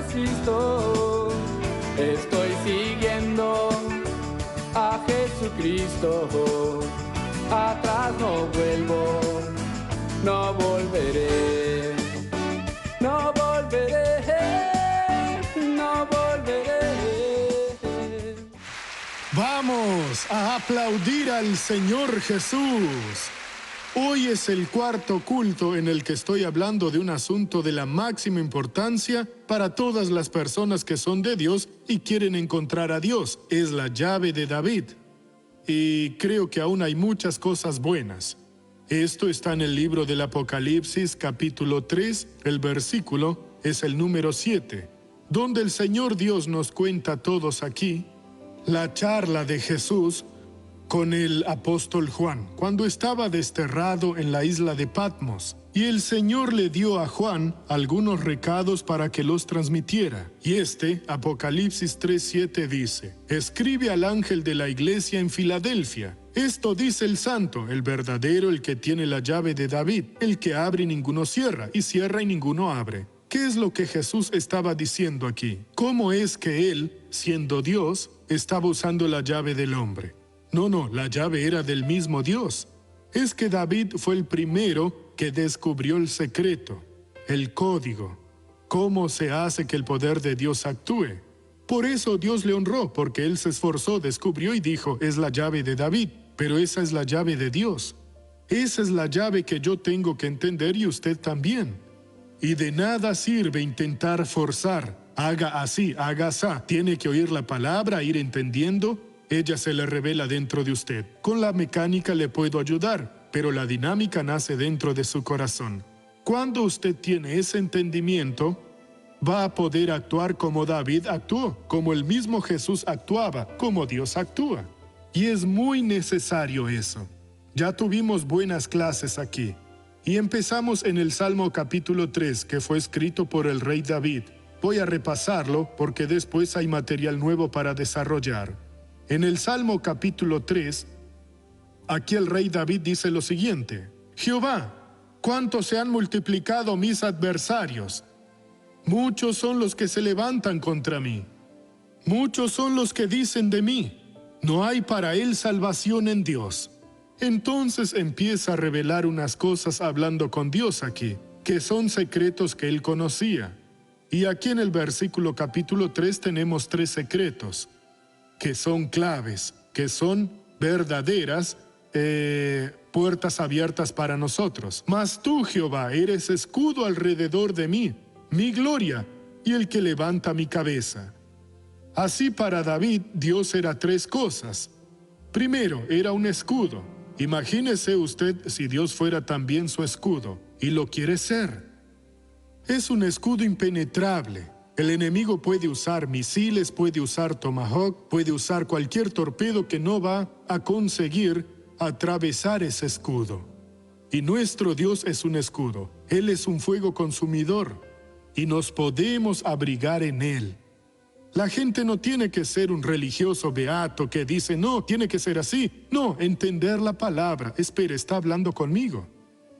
resisto. Estoy siguiendo a Jesucristo. Atrás no vuelvo, no volveré, no volveré, no volveré. Vamos a aplaudir al Señor Jesús. Hoy es el cuarto culto en el que estoy hablando de un asunto de la máxima importancia para todas las personas que son de Dios y quieren encontrar a Dios. Es la llave de David. Y creo que aún hay muchas cosas buenas. Esto está en el libro del Apocalipsis, capítulo 3, el versículo es el número 7, donde el Señor Dios nos cuenta a todos aquí la charla de Jesús con el apóstol Juan, cuando estaba desterrado en la isla de Patmos. Y el Señor le dio a Juan algunos recados para que los transmitiera. Y Apocalipsis 3:7 dice: escribe al ángel de la iglesia en Filadelfia. Esto dice el santo, el verdadero, el que tiene la llave de David, el que abre y ninguno cierra, y cierra y ninguno abre. ¿Qué es lo que Jesús estaba diciendo aquí? ¿Cómo es que él, siendo Dios, estaba usando la llave del hombre? No, la llave era del mismo Dios. Es que David fue el primero que descubrió el secreto, el código, cómo se hace que el poder de Dios actúe. Por eso Dios le honró, porque él se esforzó, descubrió y dijo, es la llave de David, pero esa es la llave de Dios. Esa es la llave que yo tengo que entender y usted también. Y de nada sirve intentar forzar, haga así, haga asá. Tiene que oír la palabra, ir entendiendo. Ella se le revela dentro de usted. Con la mecánica le puedo ayudar, pero la dinámica nace dentro de su corazón. Cuando usted tiene ese entendimiento, va a poder actuar como David actuó, como el mismo Jesús actuaba, como Dios actúa. Y es muy necesario eso. Ya tuvimos buenas clases aquí. Y empezamos en el Salmo capítulo 3, que fue escrito por el rey David. Voy a repasarlo porque después hay material nuevo para desarrollar. En el Salmo capítulo 3, aquí el rey David dice lo siguiente: Jehová, cuánto se han multiplicado mis adversarios. Muchos son los que se levantan contra mí. Muchos son los que dicen de mí, no hay para él salvación en Dios. Entonces empieza a revelar unas cosas hablando con Dios aquí, que son secretos que él conocía. Y aquí en el versículo capítulo 3 tenemos 3 secretos, que son claves, que son verdaderas puertas abiertas para nosotros. Mas tú, Jehová, eres escudo alrededor de mí, mi gloria y el que levanta mi cabeza. Así para David, Dios era 3 cosas. Primero, era un escudo. Imagínese usted si Dios fuera también su escudo, y lo quiere ser. Es un escudo impenetrable. El enemigo puede usar misiles, puede usar Tomahawk, puede usar cualquier torpedo que no va a conseguir atravesar ese escudo. Y nuestro Dios es un escudo. Él es un fuego consumidor y nos podemos abrigar en Él. La gente no tiene que ser un religioso beato que dice, no, tiene que ser así. No, entender la palabra. Espera, está hablando conmigo.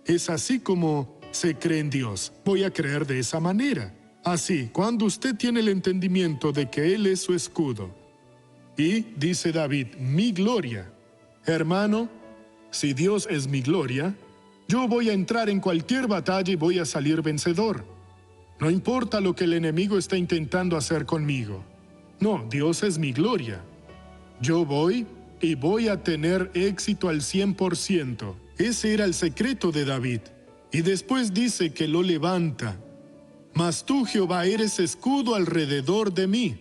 Es así como se cree en Dios. Voy a creer de esa manera. Así, cuando usted tiene el entendimiento de que Él es su escudo, y dice David, mi gloria, hermano, si Dios es mi gloria, yo voy a entrar en cualquier batalla y voy a salir vencedor. No importa lo que el enemigo está intentando hacer conmigo. No, Dios es mi gloria. Yo voy y voy a tener éxito al 100%. Ese era el secreto de David. Y después dice que lo levanta. Mas tú, Jehová, eres escudo alrededor de mí,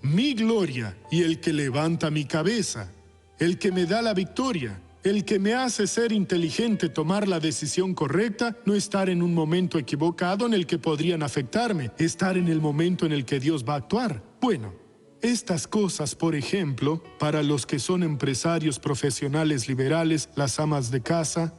mi gloria y el que levanta mi cabeza, el que me da la victoria, el que me hace ser inteligente, tomar la decisión correcta, no estar en un momento equivocado en el que podrían afectarme, estar en el momento en el que Dios va a actuar. Bueno, estas cosas, por ejemplo, para los que son empresarios profesionales liberales, las amas de casa,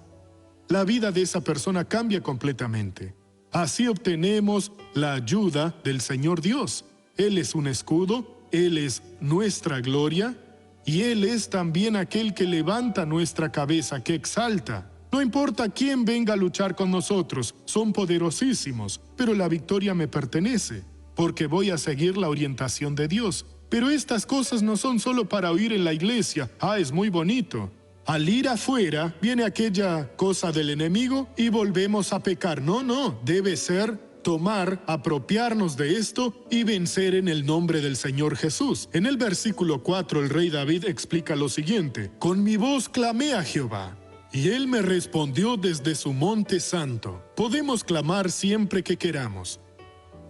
la vida de esa persona cambia completamente. Así obtenemos la ayuda del Señor Dios. Él es un escudo, Él es nuestra gloria, y Él es también aquel que levanta nuestra cabeza, que exalta. No importa quién venga a luchar con nosotros, son poderosísimos, pero la victoria me pertenece, porque voy a seguir la orientación de Dios. Pero estas cosas no son solo para oír en la iglesia. Es muy bonito. Al ir afuera, viene aquella cosa del enemigo y volvemos a pecar. No, debe ser tomar, apropiarnos de esto y vencer en el nombre del Señor Jesús. En el versículo 4, el rey David explica lo siguiente: con mi voz clamé a Jehová, y él me respondió desde su monte santo. Podemos clamar siempre que queramos,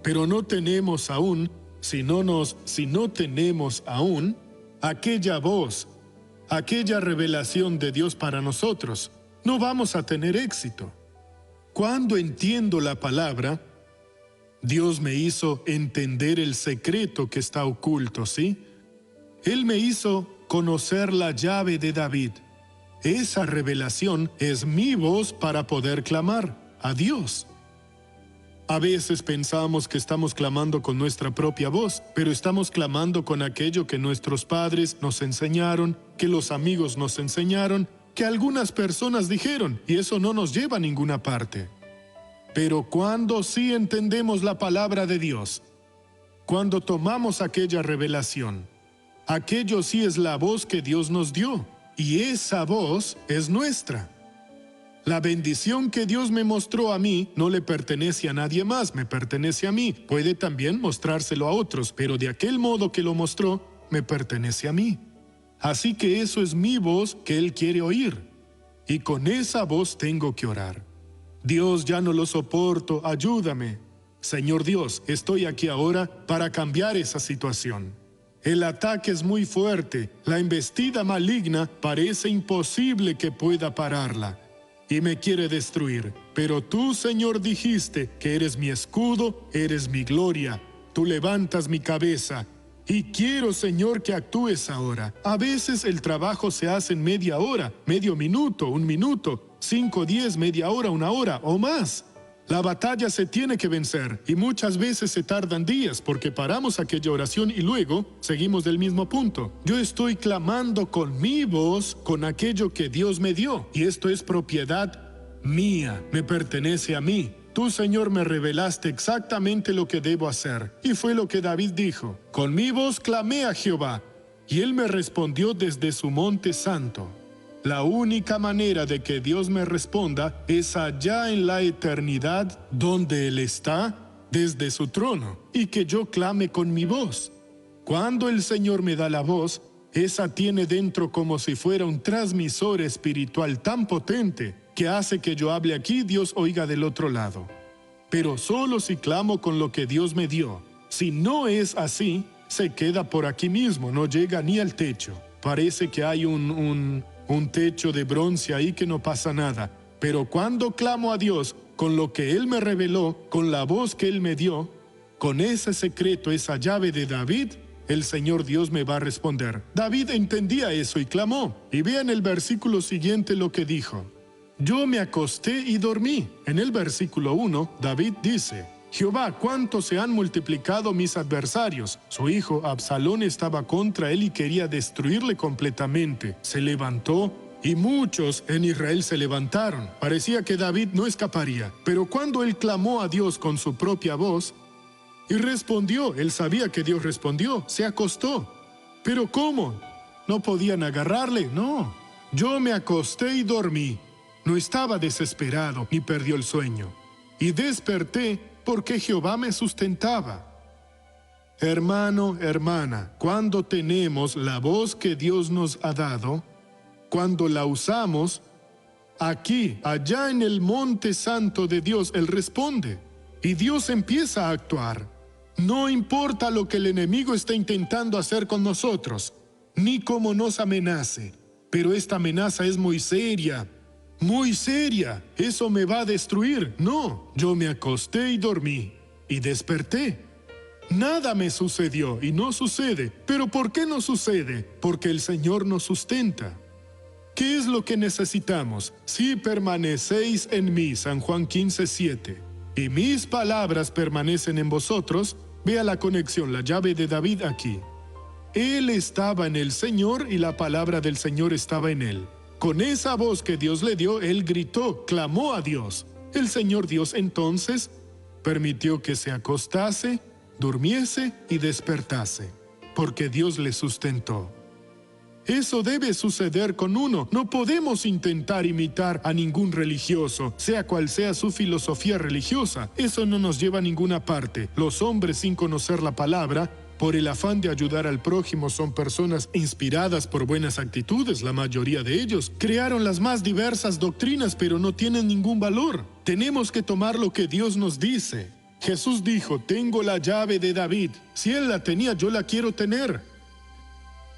pero no tenemos aún, si no tenemos aún aquella voz, aquella revelación de Dios para nosotros, no vamos a tener éxito. Cuando entiendo la palabra, Dios me hizo entender el secreto que está oculto, ¿sí? Él me hizo conocer la llave de David. Esa revelación es mi voz para poder clamar a Dios. A veces pensamos que estamos clamando con nuestra propia voz, pero estamos clamando con aquello que nuestros padres nos enseñaron, que los amigos nos enseñaron, que algunas personas dijeron, y eso no nos lleva a ninguna parte. Pero cuando sí entendemos la palabra de Dios, cuando tomamos aquella revelación, aquello sí es la voz que Dios nos dio, y esa voz es nuestra. La bendición que Dios me mostró a mí no le pertenece a nadie más, me pertenece a mí. Puede también mostrárselo a otros, pero de aquel modo que lo mostró, me pertenece a mí. Así que eso es mi voz que Él quiere oír. Y con esa voz tengo que orar. Dios, ya no lo soporto, ayúdame. Señor Dios, estoy aquí ahora para cambiar esa situación. El ataque es muy fuerte, la embestida maligna parece imposible que pueda pararla. Y me quiere destruir. Pero tú, Señor, dijiste que eres mi escudo, eres mi gloria. Tú levantas mi cabeza. Y quiero, Señor, que actúes ahora. A veces el trabajo se hace en media hora, medio minuto, un minuto, 5, 10, media hora, una hora o más. La batalla se tiene que vencer y muchas veces se tardan días porque paramos aquella oración y luego seguimos del mismo punto. Yo estoy clamando con mi voz, con aquello que Dios me dio, y esto es propiedad mía, me pertenece a mí. Tú, Señor, me revelaste exactamente lo que debo hacer. Y fue lo que David dijo: con mi voz clamé a Jehová, y él me respondió desde su monte santo. La única manera de que Dios me responda es allá en la eternidad, donde Él está, desde su trono, y que yo clame con mi voz. Cuando el Señor me da la voz, esa tiene dentro como si fuera un transmisor espiritual tan potente que hace que yo hable aquí, Dios oiga del otro lado. Pero solo si clamo con lo que Dios me dio. Si no es así, se queda por aquí mismo, no llega ni al techo. Parece que hay un techo de bronce ahí que no pasa nada. Pero cuando clamo a Dios con lo que Él me reveló, con la voz que Él me dio, con ese secreto, esa llave de David, el Señor Dios me va a responder. David entendía eso y clamó. Y vean el versículo siguiente lo que dijo. Yo me acosté y dormí. En el versículo 1, David dice: Jehová, cuánto se han multiplicado mis adversarios. Su hijo Absalón estaba contra él y quería destruirle completamente. Se levantó y muchos en Israel se levantaron. Parecía que David no escaparía. Pero cuando él clamó a Dios con su propia voz y respondió, él sabía que Dios respondió, se acostó. ¿Pero cómo? ¿No podían agarrarle? No. Yo me acosté y dormí. No estaba desesperado ni perdió el sueño. Y desperté porque Jehová me sustentaba. Hermano, hermana, cuando tenemos la voz que Dios nos ha dado, cuando la usamos, aquí, allá en el monte santo de Dios, Él responde. Y Dios empieza a actuar. No importa lo que el enemigo está intentando hacer con nosotros, ni cómo nos amenace. Pero esta amenaza es muy seria. Muy seria, eso me va a destruir. No, yo me acosté y dormí, y desperté. Nada me sucedió y no sucede. ¿Pero por qué no sucede? Porque el Señor nos sustenta. ¿Qué es lo que necesitamos? Si permanecéis en mí, San Juan 15:7, y mis palabras permanecen en vosotros, vea la conexión, la llave de David aquí. Él estaba en el Señor y la palabra del Señor estaba en él. Con esa voz que Dios le dio, él gritó, clamó a Dios. El Señor Dios entonces permitió que se acostase, durmiese y despertase, porque Dios le sustentó. Eso debe suceder con uno. No podemos intentar imitar a ningún religioso, sea cual sea su filosofía religiosa. Eso no nos lleva a ninguna parte. Los hombres sin conocer la palabra, por el afán de ayudar al prójimo, son personas inspiradas por buenas actitudes, la mayoría de ellos. Crearon las más diversas doctrinas, pero no tienen ningún valor. Tenemos que tomar lo que Dios nos dice. Jesús dijo, tengo la llave de David. Si él la tenía, yo la quiero tener.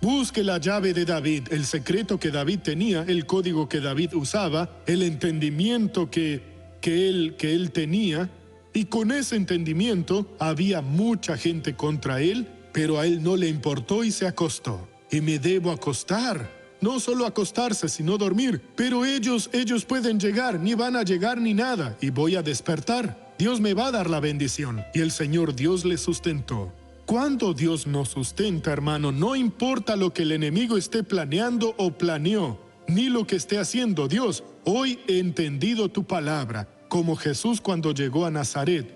Busque la llave de David, el secreto que David tenía, el código que David usaba, el entendimiento que él tenía, y con ese entendimiento había mucha gente contra él, pero a él no le importó y se acostó. Y me debo acostar, no solo acostarse, sino dormir, pero ellos pueden llegar, ni van a llegar ni nada, y voy a despertar. Dios me va a dar la bendición, y el Señor Dios le sustentó. Cuando Dios nos sustenta, hermano, no importa lo que el enemigo esté planeando o planeó, ni lo que esté haciendo Dios. Hoy he entendido tu palabra, como Jesús cuando llegó a Nazaret.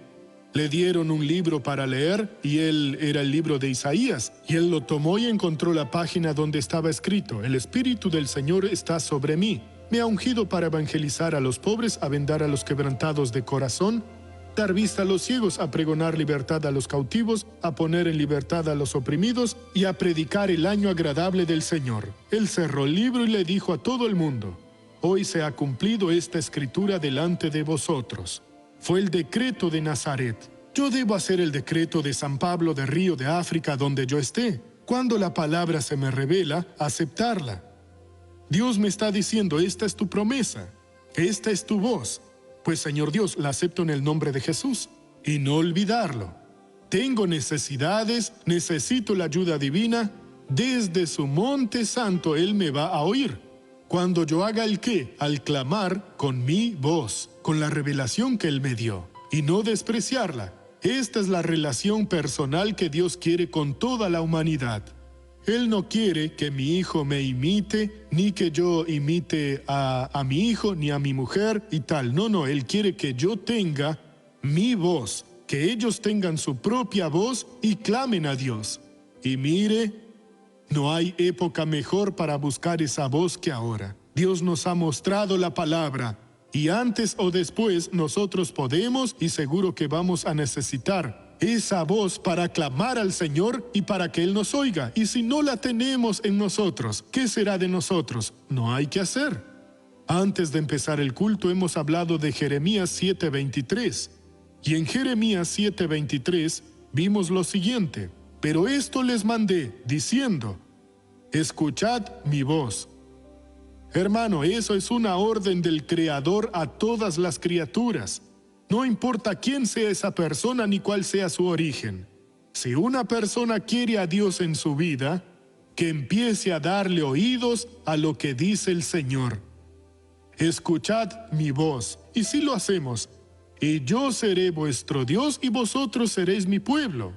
Le dieron un libro para leer y era el libro de Isaías. Y él lo tomó y encontró la página donde estaba escrito, el Espíritu del Señor está sobre mí. Me ha ungido para evangelizar a los pobres, a vendar a los quebrantados de corazón, dar vista a los ciegos, a pregonar libertad a los cautivos, a poner en libertad a los oprimidos y a predicar el año agradable del Señor. Él cerró el libro y le dijo a todo el mundo, hoy se ha cumplido esta escritura delante de vosotros. Fue el decreto de Nazaret. Yo debo hacer el decreto de San Pablo de Río de África donde yo esté. Cuando la palabra se me revela, aceptarla. Dios me está diciendo, esta es tu promesa, esta es tu voz. Pues Señor Dios, la acepto en el nombre de Jesús. Y no olvidarlo. Tengo necesidades, necesito la ayuda divina. Desde su monte santo Él me va a oír. Cuando yo haga el qué, al clamar con mi voz, con la revelación que Él me dio, y no despreciarla. Esta es la relación personal que Dios quiere con toda la humanidad. Él no quiere que mi hijo me imite, ni que yo imite a mi hijo, ni a mi mujer y tal. No, Él quiere que yo tenga mi voz, que ellos tengan su propia voz y clamen a Dios. Y mire, no hay época mejor para buscar esa voz que ahora. Dios nos ha mostrado la palabra, y antes o después nosotros podemos y seguro que vamos a necesitar esa voz para clamar al Señor y para que Él nos oiga. Y si no la tenemos en nosotros, ¿qué será de nosotros? No hay que hacer. Antes de empezar el culto hemos hablado de Jeremías 7:23. Y en Jeremías 7:23 vimos lo siguiente. Pero esto les mandé, diciendo, escuchad mi voz. Hermano, eso es una orden del Creador a todas las criaturas. No importa quién sea esa persona ni cuál sea su origen. Si una persona quiere a Dios en su vida, que empiece a darle oídos a lo que dice el Señor. Escuchad mi voz. Y si lo hacemos, y yo seré vuestro Dios y vosotros seréis mi pueblo.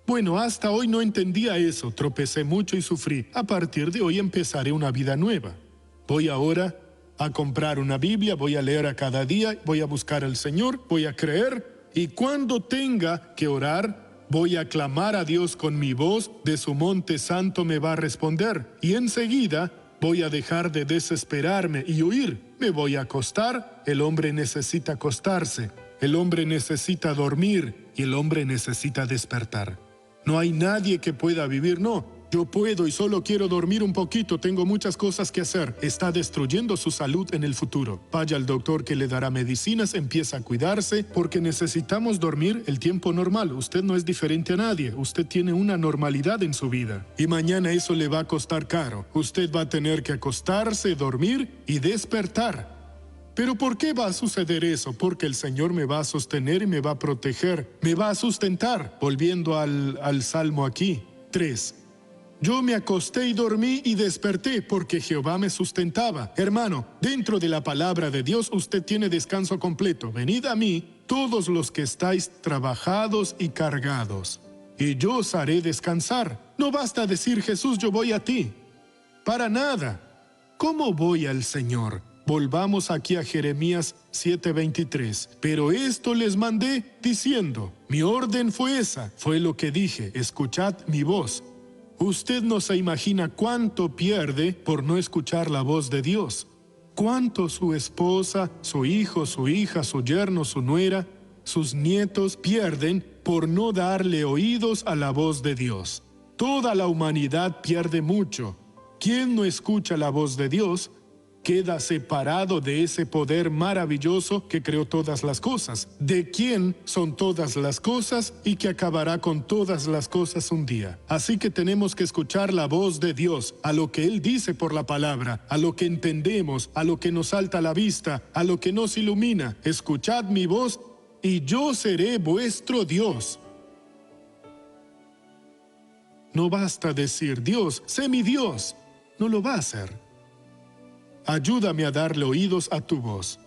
Bueno, hasta hoy no entendía eso, tropecé mucho y sufrí. A partir de hoy empezaré una vida nueva. Voy ahora a comprar una Biblia, voy a leer a cada día, voy a buscar al Señor, voy a creer, y cuando tenga que orar, voy a clamar a Dios con mi voz, de su monte santo me va a responder, y enseguida voy a dejar de desesperarme y huir. Me voy a acostar, el hombre necesita acostarse, el hombre necesita dormir, y el hombre necesita despertar. No hay nadie que pueda vivir, no. Yo puedo y solo quiero dormir un poquito, tengo muchas cosas que hacer. Está destruyendo su salud en el futuro. Vaya al doctor que le dará medicinas, empieza a cuidarse, porque necesitamos dormir el tiempo normal. Usted no es diferente a nadie, usted tiene una normalidad en su vida. Y mañana eso le va a costar caro. Usted va a tener que acostarse, dormir y despertar. ¿Pero por qué va a suceder eso? Porque el Señor me va a sostener y me va a proteger, me va a sustentar. Volviendo al Salmo aquí, 3. Yo me acosté y dormí y desperté porque Jehová me sustentaba. Hermano, dentro de la palabra de Dios usted tiene descanso completo. Venid a mí, todos los que estáis trabajados y cargados, y yo os haré descansar. No basta decir, Jesús, yo voy a ti. Para nada. ¿Cómo voy al Señor? Volvamos aquí a Jeremías 7:23. Pero esto les mandé diciendo, mi orden fue esa, fue lo que dije, escuchad mi voz. Usted no se imagina cuánto pierde por no escuchar la voz de Dios. Cuánto su esposa, su hijo, su hija, su yerno, su nuera, sus nietos pierden por no darle oídos a la voz de Dios. Toda la humanidad pierde mucho. Quien no escucha la voz de Dios queda separado de ese poder maravilloso que creó todas las cosas, de quien son todas las cosas y que acabará con todas las cosas un día. Así que tenemos que escuchar la voz de Dios, a lo que Él dice por la palabra, a lo que entendemos, a lo que nos salta a la vista, a lo que nos ilumina. Escuchad mi voz y yo seré vuestro Dios. No basta decir, Dios, sé mi Dios. No lo va a hacer. Ayúdame a darle oídos a tu voz,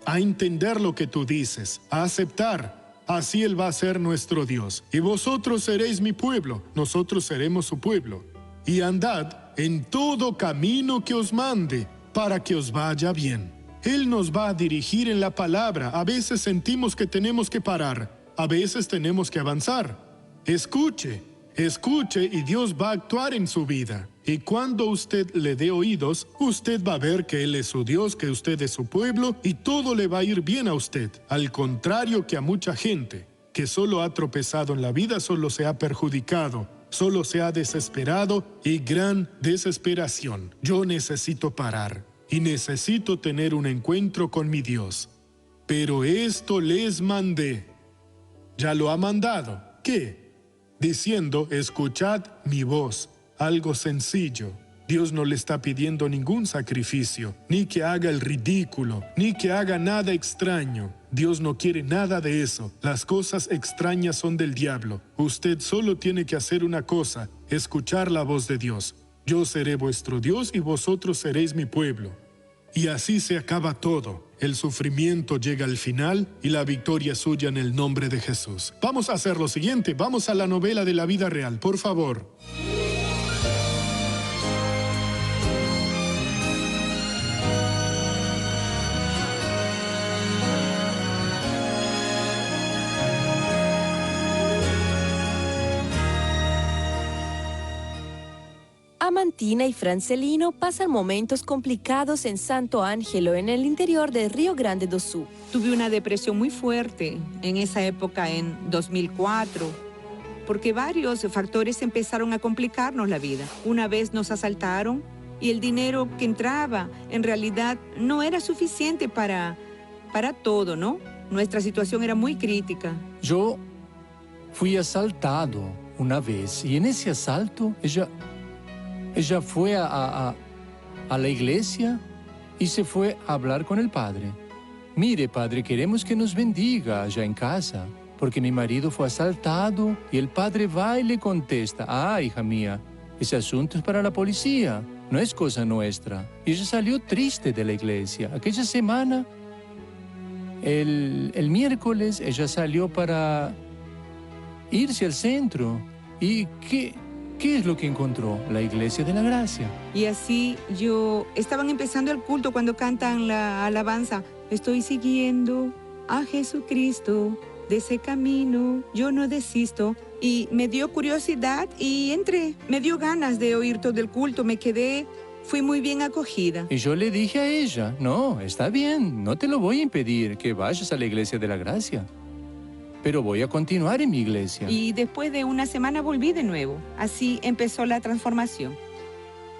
a entender lo que tú dices, a aceptar. Así Él va a ser nuestro Dios. Y vosotros seréis mi pueblo, nosotros seremos su pueblo. Y andad en todo camino que os mande, para que os vaya bien. Él nos va a dirigir en la palabra. A veces sentimos que tenemos que parar, a veces tenemos que avanzar. Escuche y Dios va a actuar en su vida. Y cuando usted le dé oídos, usted va a ver que Él es su Dios, que usted es su pueblo, y todo le va a ir bien a usted. Al contrario que a mucha gente que solo ha tropezado en la vida, solo se ha perjudicado, solo se ha desesperado y gran desesperación. Yo necesito parar y necesito tener un encuentro con mi Dios. Pero esto les mandé. ¿Ya lo ha mandado? ¿Qué? Diciendo, escuchad mi voz. Algo sencillo. Dios no le está pidiendo ningún sacrificio, ni que haga el ridículo, ni que haga nada extraño. Dios no quiere nada de eso. Las cosas extrañas son del diablo. Usted solo tiene que hacer una cosa, escuchar la voz de Dios. Yo seré vuestro Dios y vosotros seréis mi pueblo. Y así se acaba todo. El sufrimiento llega al final y la victoria es suya en el nombre de Jesús. Vamos a hacer lo siguiente, vamos a la novela de la vida real, por favor. Amantina y Francelino pasan momentos complicados en Santo Ángelo, en el interior de Río Grande do Sul. Tuve una depresión muy fuerte en esa época, en 2004, porque varios factores empezaron a complicarnos la vida. Una vez nos asaltaron y el dinero que entraba en realidad no era suficiente para todo, ¿no? Nuestra situación era muy crítica. Yo fui asaltado una vez y en ese asalto ella fue a la iglesia y se fue a hablar con el padre. Mire, padre, queremos que nos bendiga allá en casa, porque mi marido fue asaltado. Y el padre va y le contesta, hija mía, ese asunto es para la policía, no es cosa nuestra. Y ella salió triste de la iglesia. Aquella semana, el miércoles, ella salió para irse al centro. ¿Y qué es lo que encontró? La Iglesia de la Gracia. Y así estaban empezando el culto cuando cantan la alabanza. Estoy siguiendo a Jesucristo, de ese camino yo no desisto. Y me dio curiosidad y entré. Me dio ganas de oír todo el culto, fui muy bien acogida. Y yo le dije a ella, no, está bien, no te lo voy a impedir que vayas a la Iglesia de la Gracia, pero voy a continuar en mi iglesia. Y después de una semana volví de nuevo. Así empezó la transformación,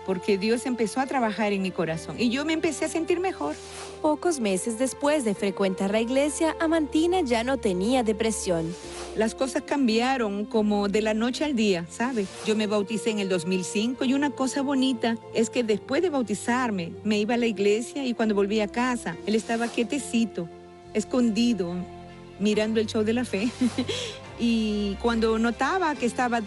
porque Dios empezó a trabajar en mi corazón y yo me empecé a sentir mejor. Pocos meses después de frecuentar la iglesia, Amantina ya no tenía depresión. Las cosas cambiaron como de la noche al día, ¿sabe? Yo me bauticé en el 2005 y una cosa bonita es que después de bautizarme, me iba a la iglesia y cuando volví a casa, él estaba quietecito, escondido, mirando el show de la fe. Y cuando notaba que estaba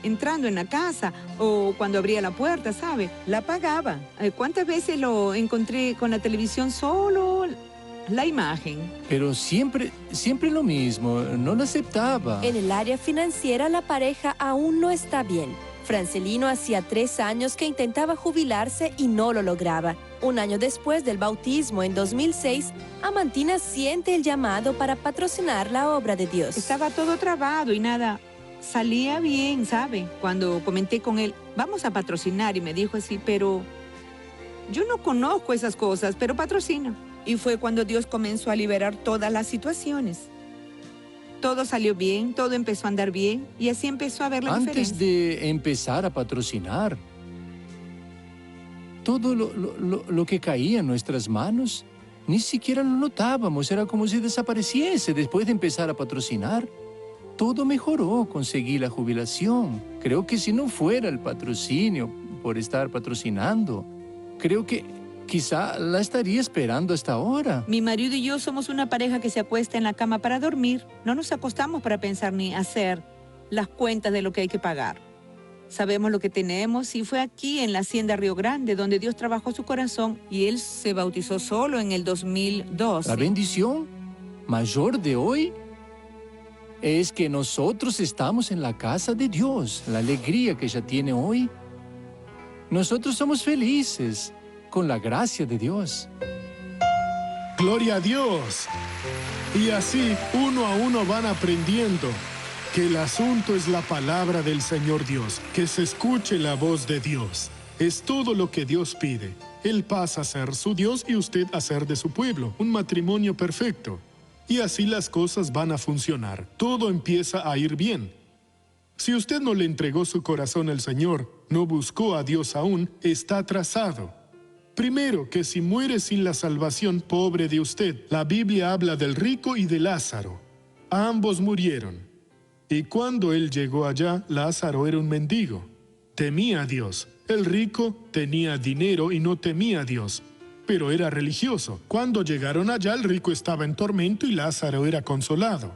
entrando en la casa o cuando abría la puerta, ¿sabe? La apagaba. ¿Cuántas veces lo encontré con la televisión solo la imagen? Pero siempre lo mismo, no lo aceptaba. En el área financiera, la pareja aún no está bien. Francelino hacía 3 años que intentaba jubilarse y no lo lograba. Un año después del bautismo, en 2006, Amantina siente el llamado para patrocinar la obra de Dios. Estaba todo trabado y nada salía bien, ¿sabe? Cuando comenté con él, vamos a patrocinar, y me dijo así, pero yo no conozco esas cosas, pero patrocina. Y fue cuando Dios comenzó a liberar todas las situaciones. Todo salió bien, todo empezó a andar bien, y así empezó a ver la diferencia. Antes de empezar a patrocinar, todo lo que caía en nuestras manos, ni siquiera lo notábamos. Era como si desapareciese. Después de empezar a patrocinar, todo mejoró. Conseguí la jubilación. Creo que si no fuera el patrocinio por estar patrocinando, creo que quizá la estaría esperando hasta ahora. Mi marido y yo somos una pareja que se acuesta en la cama para dormir. No nos acostamos para pensar ni hacer las cuentas de lo que hay que pagar. Sabemos lo que tenemos, y fue aquí en la Hacienda Río Grande donde Dios trabajó su corazón, y él se bautizó solo en el 2012. La bendición mayor de hoy es que nosotros estamos en la casa de Dios. La alegría que ella tiene hoy. Nosotros somos felices con la gracia de Dios. ¡Gloria a Dios! Y así, uno a uno van aprendiendo que el asunto es la palabra del Señor Dios, que se escuche la voz de Dios. Es todo lo que Dios pide. Él pasa a ser su Dios y usted a ser de su pueblo. Un matrimonio perfecto. Y así las cosas van a funcionar. Todo empieza a ir bien. Si usted no le entregó su corazón al Señor, no buscó a Dios aún, está atrasado. Primero, que si muere sin la salvación, pobre de usted. La Biblia habla del rico y de Lázaro. Ambos murieron. Y cuando él llegó allá, Lázaro era un mendigo. Temía a Dios. El rico tenía dinero y no temía a Dios, pero era religioso. Cuando llegaron allá, el rico estaba en tormento y Lázaro era consolado.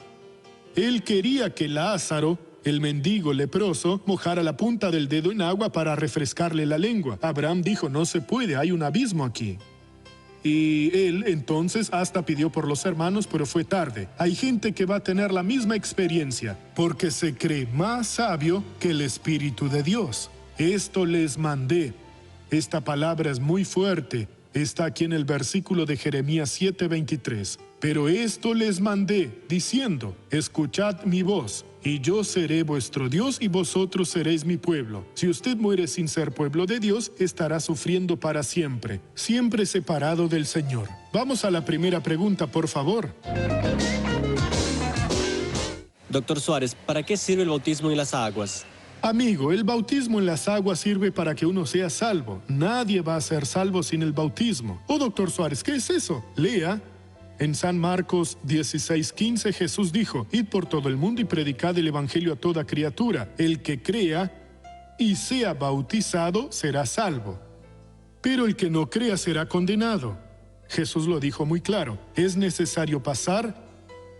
Él quería que Lázaro, el mendigo leproso, mojara la punta del dedo en agua para refrescarle la lengua. Abraham dijo, no se puede, hay un abismo aquí. Y él entonces hasta pidió por los hermanos, pero fue tarde. Hay gente que va a tener la misma experiencia, porque se cree más sabio que el Espíritu de Dios. Esto les mandé. Esta palabra es muy fuerte. Está aquí en el versículo de Jeremías 7:23. Pero esto les mandé, diciendo, escuchad mi voz, y yo seré vuestro Dios y vosotros seréis mi pueblo. Si usted muere sin ser pueblo de Dios, estará sufriendo para siempre, siempre separado del Señor. Vamos a la primera pregunta, por favor. Doctor Suárez, ¿para qué sirve el bautismo en las aguas? Amigo, el bautismo en las aguas sirve para que uno sea salvo. Nadie va a ser salvo sin el bautismo. Oh, doctor Suárez, ¿qué es eso? Lea. En San Marcos 16:15 Jesús dijo, id por todo el mundo y predicad el evangelio a toda criatura. El que crea y sea bautizado será salvo, pero el que no crea será condenado. Jesús lo dijo muy claro. Es necesario pasar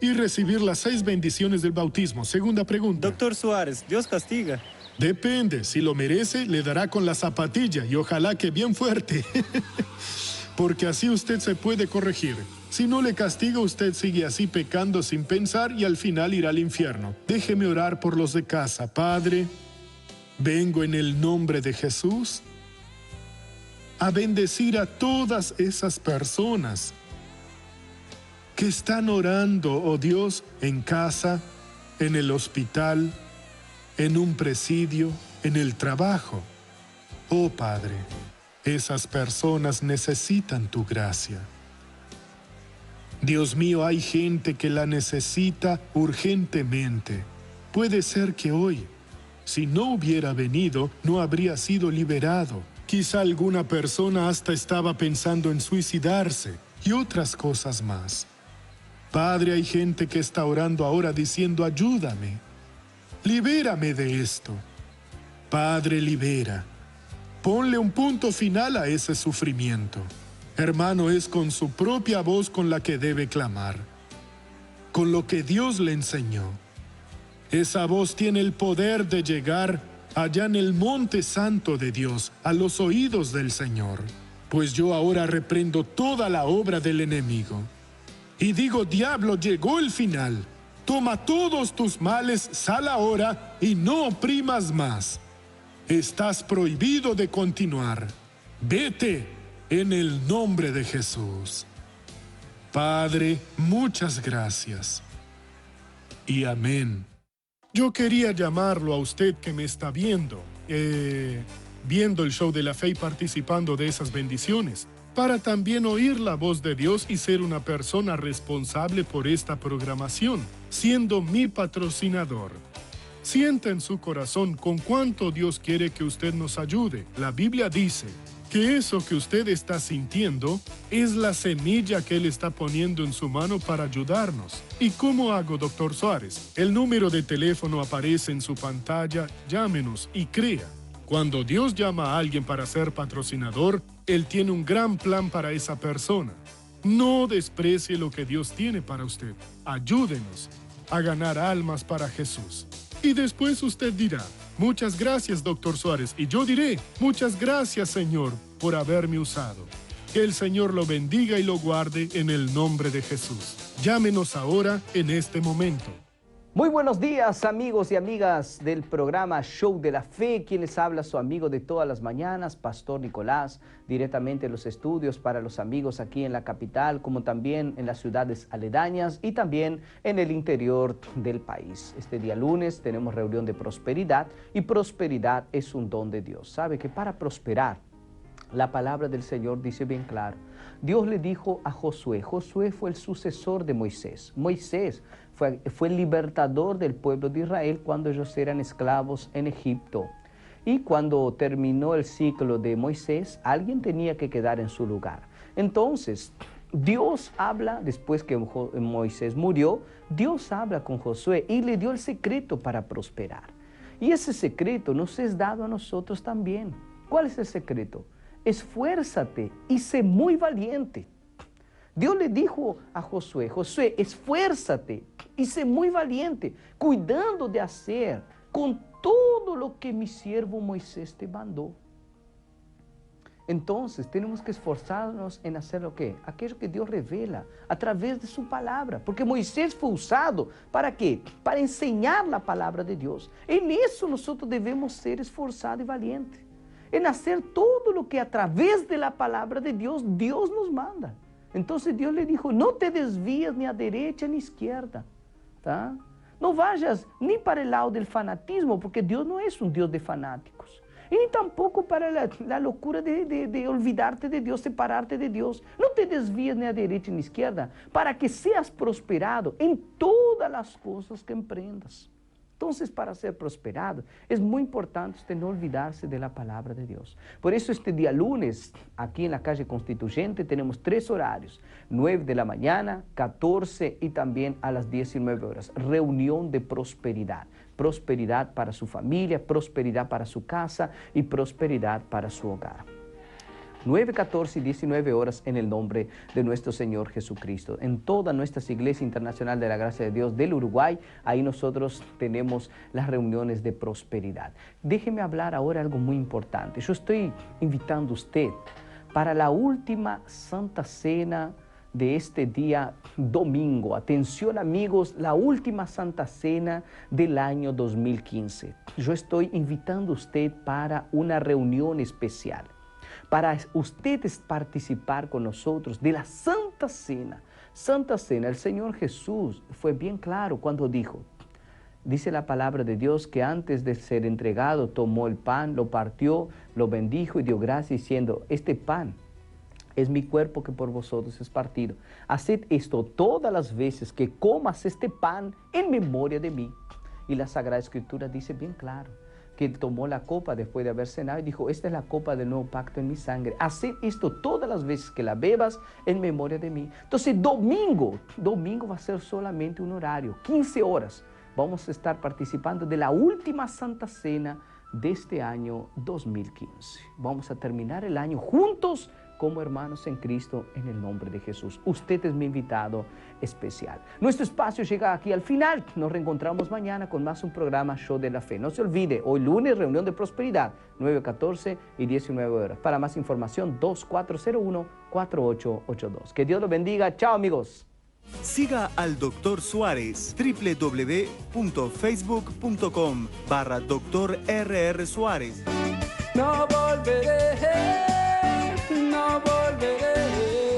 y recibir las 6 bendiciones del bautismo. Segunda pregunta. Doctor Suárez, Dios castiga. Depende, si lo merece, le dará con la zapatilla y ojalá que bien fuerte. Porque así usted se puede corregir. Si no le castiga, usted sigue así pecando sin pensar y al final irá al infierno. Déjeme orar por los de casa. Padre, vengo en el nombre de Jesús a bendecir a todas esas personas que están orando, oh Dios, en casa, en el hospital, en un presidio, en el trabajo. Oh Padre, esas personas necesitan tu gracia. Dios mío, hay gente que la necesita urgentemente. Puede ser que hoy, si no hubiera venido, no habría sido liberado. Quizá alguna persona hasta estaba pensando en suicidarse y otras cosas más. Padre, hay gente que está orando ahora diciendo, ayúdame, libérame de esto. Padre, libera. Ponle un punto final a ese sufrimiento. Hermano, es con su propia voz con la que debe clamar, con lo que Dios le enseñó. Esa voz tiene el poder de llegar allá en el monte santo de Dios, a los oídos del Señor. Pues yo ahora reprendo toda la obra del enemigo. Y digo, diablo, llegó el final. Toma todos tus males, sal ahora y no oprimas más. Estás prohibido de continuar. Vete en el nombre de Jesús. Padre, muchas gracias. Y amén. Yo quería llamarlo a usted que me está viendo, viendo el show de la fe y participando de esas bendiciones, para también oír la voz de Dios y ser una persona responsable por esta programación, siendo mi patrocinador. Sienta en su corazón con cuánto Dios quiere que usted nos ayude. La Biblia dice que eso que usted está sintiendo es la semilla que Él está poniendo en su mano para ayudarnos. ¿Y cómo hago, Dr. Suárez? El número de teléfono aparece en su pantalla. Llámenos y crea. Cuando Dios llama a alguien para ser patrocinador, Él tiene un gran plan para esa persona. No desprecie lo que Dios tiene para usted. Ayúdenos a ganar almas para Jesús. Y después usted dirá: muchas gracias, Dr. Suárez. Y yo diré: muchas gracias, Señor, por haberme usado. Que el Señor lo bendiga y lo guarde en el nombre de Jesús. Llámenos ahora en este momento. Muy buenos días, amigos y amigas del programa Show de la Fe. Quien les habla, su amigo de todas las mañanas, Pastor Nicolás, directamente en los estudios para los amigos aquí en la capital, como también en las ciudades aledañas y también en el interior del país. Este día lunes tenemos reunión de prosperidad, y prosperidad es un don de Dios. Sabe que para prosperar, la palabra del Señor dice bien claro. Dios le dijo a Josué. Josué fue el sucesor de Moisés. Moisés fue el libertador del pueblo de Israel cuando ellos eran esclavos en Egipto. Y cuando terminó el ciclo de Moisés, alguien tenía que quedar en su lugar. Entonces, Dios habla, después que Moisés murió, Dios habla con Josué y le dio el secreto para prosperar. Y ese secreto nos es dado a nosotros también. ¿Cuál es el secreto? Esfuérzate y sé muy valiente. Dios le dijo a Josué: Josué, esfuérzate y sé muy valiente, cuidando de hacer con todo lo que mi siervo Moisés te mandó. Entonces tenemos que esforzarnos en hacer lo que, aquello que Dios revela a través de su palabra, porque Moisés fue usado ¿para qué? Para enseñar la palabra de Dios. En eso nosotros debemos ser esforzados y valientes, en hacer todo lo que a través de la palabra de Dios, Dios nos manda. Entonces Dios le dijo: no te desvíes ni a derecha ni a izquierda, ¿tá? No vayas ni para el lado del fanatismo, porque Dios no es un Dios de fanáticos, y ni tampoco para la locura de olvidarte de Dios, separarte de Dios. No te desvíes ni a derecha ni a izquierda, para que seas prosperado en todas las cosas que emprendas. Entonces, para ser prosperado, es muy importante usted no olvidarse de la palabra de Dios. Por eso este día lunes, aquí en la calle Constituyente, tenemos 3 horarios: 9 de la mañana, 14 y también a las 19 horas. Reunión de prosperidad. Prosperidad para su familia, prosperidad para su casa y prosperidad para su hogar. 9, 14 y 19 horas en el nombre de nuestro Señor Jesucristo. En todas nuestras iglesias internacionales de la gracia de Dios del Uruguay, ahí nosotros tenemos las reuniones de prosperidad. Déjeme hablar ahora algo muy importante. Yo estoy invitando a usted para la última Santa Cena de este día domingo. Atención, amigos, la última Santa Cena del año 2015. Yo estoy invitando a usted para una reunión especial, para ustedes participar con nosotros de la Santa Cena. Santa Cena, el Señor Jesús fue bien claro cuando dijo, dice la palabra de Dios, que antes de ser entregado tomó el pan, lo partió, lo bendijo y dio gracias diciendo: este pan es mi cuerpo que por vosotros es partido. Haced esto todas las veces que comas este pan en memoria de mí. Y la Sagrada Escritura dice bien claro que él tomó la copa después de haber cenado y dijo: esta es la copa del nuevo pacto en mi sangre. Haced esto todas las veces que la bebas en memoria de mí. Entonces domingo va a ser solamente un horario, 15 horas. Vamos a estar participando de la última Santa Cena de este año 2015. Vamos a terminar el año juntos como hermanos en Cristo, en el nombre de Jesús. Usted es mi invitado especial. Nuestro espacio llega aquí al final. Nos reencontramos mañana con más un programa Show de la Fe. No se olvide, hoy lunes, reunión de prosperidad, 9, 14 y 19 horas. Para más información, 2401-4882. Que Dios los bendiga. Chao, amigos. Siga al Dr. Suárez, www.facebook.com/Dr. R.R. Suárez. No volveré. no volveré.